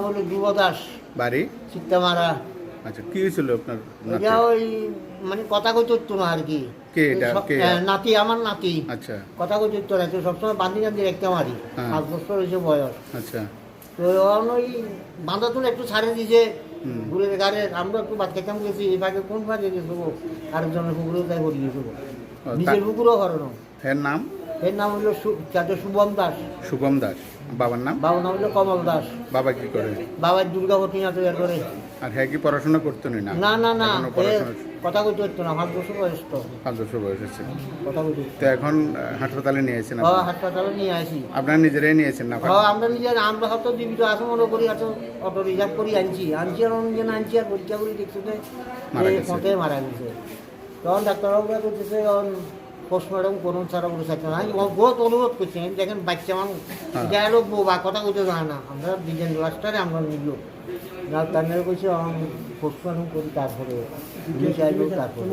নাম হলো ধ্রুব দাস, বাড়ি? চিত্তামারা। আচ্ছা, কি হয়েছিল আপনার নাতি? এটা ওই মানে কথা কইতে হতো না আর কি। কে এটা? কে? নাতি, আমার নাতি। আচ্ছা কথা কইতে হতো না, তো সবসময় বান্ধি বান্ধি একটা মারি। হ্যাঁ। 5 বছর হয়েছে বয়স। আচ্ছা তো এখন ওই বাঁধা তুলে একটু ছাড়ে দিয়েছে হুম। ঘুরের গাড়ে। আমরা একটু বাদ খেতাম গেছি, এই ভাগে কোন ভাগে গেছো আরেকজনের পুকুরেও তাই করিয়ে দেবো, নিজের পুকুরও হরানো। এর নাম? এর নাম হইলো শুভম দাস। শুভম দাস। বাবার নাম? বাবার নাম হইলো কমল দাস। বাবা কি করে? বাবার দুর্গাবতী না তৈরি করে। আর হ্যাঁ, কি পড়াশোনা করতো না? না না না, এখনো পড়াশোনা? কথা কইতে হতো না, 5 বছর বয়স তো। 5 বছর বয়স হচ্ছে। কথা কইতে তো এখন হাসপাতালে নিয়েছেন হতো। হাসপাতালে নিয়ে আসি। আপনারা নিজেরাই নিয়েছেন না? আমরা নিজের, আমরা হয়তো জীবিত আছো মনে করি, হয়তো অটো রিজার্ভ করি আনছি আর অন্য আনছি, আর পরীক্ষা করে দেখছি যে পথে মারা গেছে। তখন ডাক্তারবাবুরা করতেছে পোস্টমর্টম করুন, সারা করে চাইছে না। আমি বহুত অনুরোধ করছি, দেখেন বাচ্চা মানুষ যা লোক বা কথা কইতে জানে না, আমরা ডিজাইন লাস্টারে আমরা নিল ডাক্তার কইছে পোস্টমর্টম করি, তারপরে তারপরে